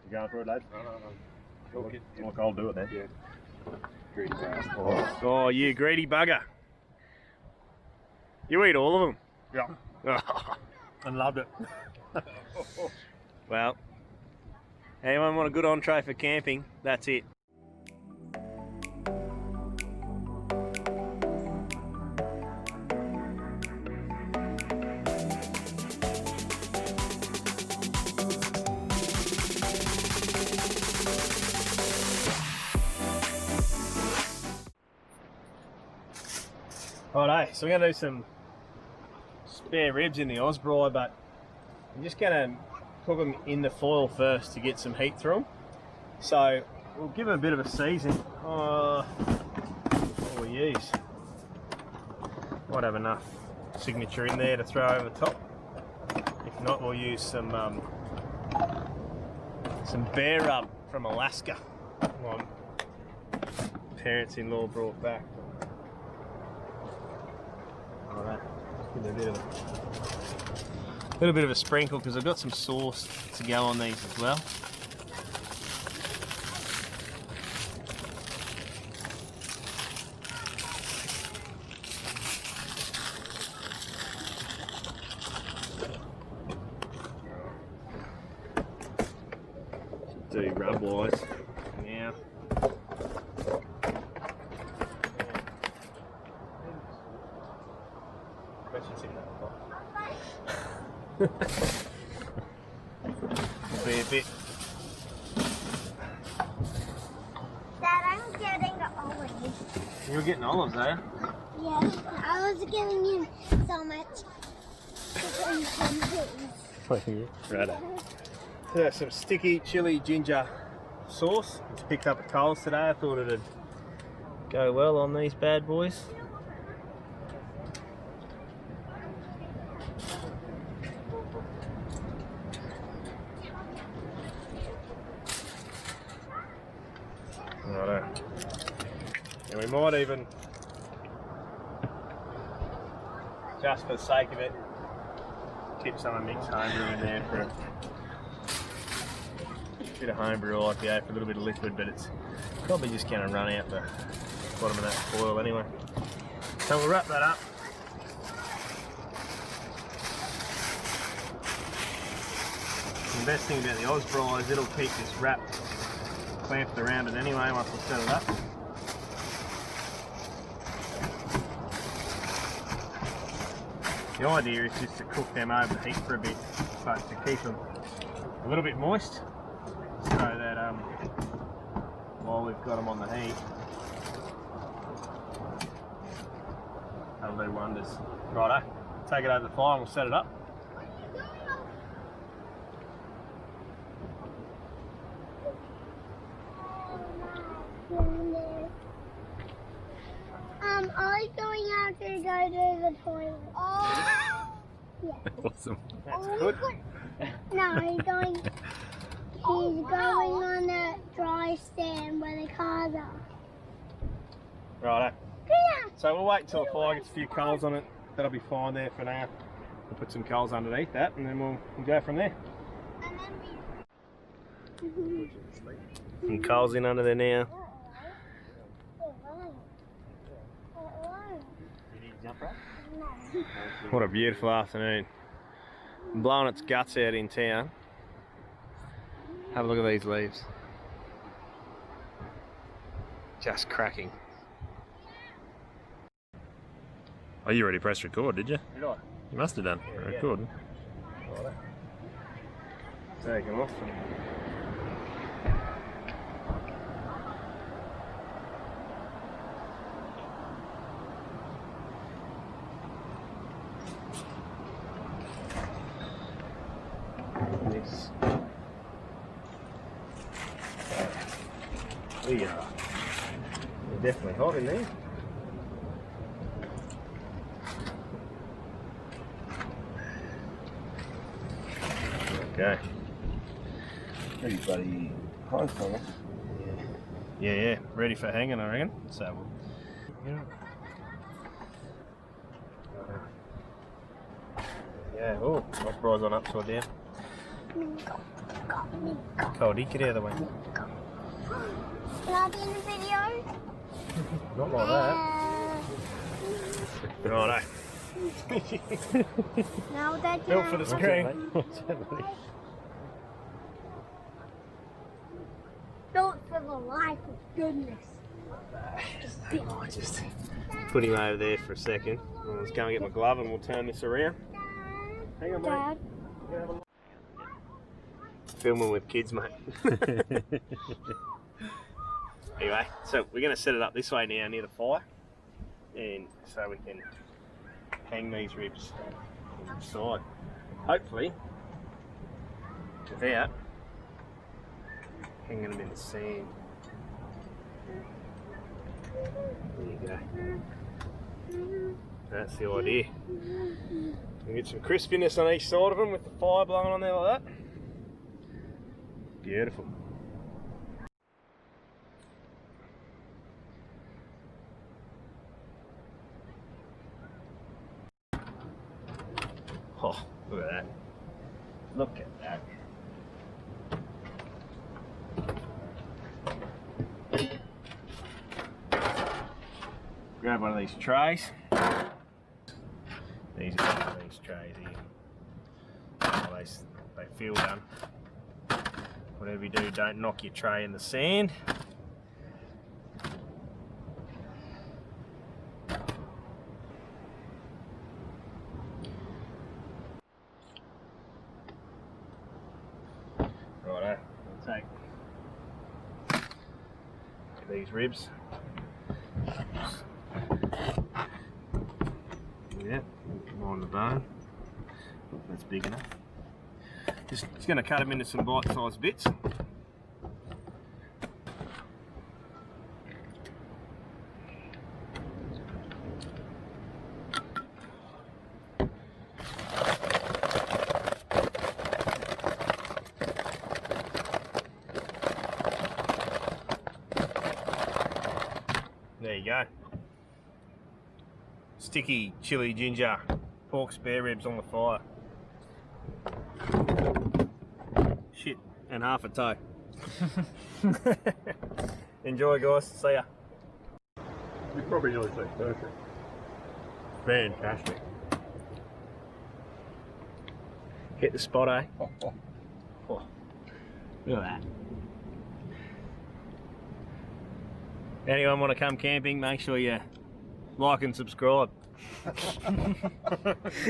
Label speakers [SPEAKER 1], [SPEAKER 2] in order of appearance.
[SPEAKER 1] You going for it, lads?
[SPEAKER 2] No.
[SPEAKER 1] Look, I'll do it then.
[SPEAKER 2] Yeah. Greedy bastard.
[SPEAKER 3] Oh, you greedy bugger. You eat all of them?
[SPEAKER 1] Yeah. And loved it.
[SPEAKER 3] Well, anyone want a good entree for camping? That's it. Righto, so we're going to do some spare ribs in the Ozbraai, but I'm just going to cook them in the foil first to get some heat through them. So we'll give them a bit of a season. What will we use? Might have enough signature in there to throw over the top. If not, we'll use some bear rub from Alaska. My parents-in-law brought back. Alright, give it a little bit of a sprinkle because I've got some sauce to go on these as well. Do rub wise now. Be a bit.
[SPEAKER 4] Dad, I'm getting the olives.
[SPEAKER 3] You're getting olives, eh?
[SPEAKER 4] Yeah, I was giving you so much.
[SPEAKER 3] Right. So some sticky chili ginger sauce. It's picked up at Coles today. I thought it'd go well on these bad boys. Righto. And we might even, just for the sake of it, tip some of mixed homebrew in there for a bit of homebrew IPA for a little bit of liquid, but it's probably just going to run out the bottom of that foil anyway. So we'll wrap that up. The best thing about the Ozbraai is it'll keep this wrapped, clamped around it anyway once we set it up. The idea is just to cook them over the heat for a bit, but to keep them a little bit moist, so that while we've got them on the heat, that'll do wonders. Righto, take it over the fire and we'll set it up.
[SPEAKER 4] I'm going out to go to the toilet. Oh, yeah.
[SPEAKER 3] Awesome. That's
[SPEAKER 4] Oh,
[SPEAKER 3] good.
[SPEAKER 4] No, he's going on the dry stand where the cars are.
[SPEAKER 3] Righto.
[SPEAKER 4] Yeah.
[SPEAKER 3] So we'll wait until the fire gets a few coals on it. That'll be fine there for now. We'll put some coals underneath that and then we'll go from there.
[SPEAKER 4] And then
[SPEAKER 3] Some coals in under there now. What a beautiful afternoon. Blowing its guts out in town. Have a look at these leaves. Just cracking.
[SPEAKER 1] Oh, you already pressed record, did you?
[SPEAKER 3] Did I?
[SPEAKER 1] You must have done.
[SPEAKER 3] Yeah,
[SPEAKER 1] Record.
[SPEAKER 3] Take them off. This. They're definitely hot in there. Okay.
[SPEAKER 1] Pretty bloody close on it.
[SPEAKER 3] Yeah. Ready for hanging, I reckon. So we'll. Yeah. Oh, Ozbrai's on upside down. Cody, get out of the way.
[SPEAKER 4] Can I be in the video?
[SPEAKER 3] Not like that. Righto.
[SPEAKER 4] No, Dad.
[SPEAKER 3] Built for the screen.
[SPEAKER 4] Built for the life of goodness.
[SPEAKER 3] Just put him over there for a second. Let's go and get my glove and we'll turn this around. Hang on, mate.
[SPEAKER 4] Dad.
[SPEAKER 3] Filming with kids, mate. Anyway, so we're going to set it up this way now near the fire, and so we can hang these ribs on the side. Hopefully, without hanging them in the sand. There you go. That's the idea. We get some crispiness on each side of them with the fire blowing on there like that. Beautiful. Oh, look at that. Look at that. Grab one of these trays. These are one of these trays here. Oh, they feel done. Whatever you do, don't knock your tray in the sand. Righto, we'll take these ribs. Yeah, line the bone. That's big enough. Just going to cut them into some bite-sized bits. There you go. Sticky chili ginger pork spare ribs on the fire. Shit, and half a toe. Enjoy, guys. See ya.
[SPEAKER 2] You probably nearly say perfect. Fantastic.
[SPEAKER 3] Hit the spot, eh? Oh, look at that. Anyone want to come camping, make sure you like and subscribe.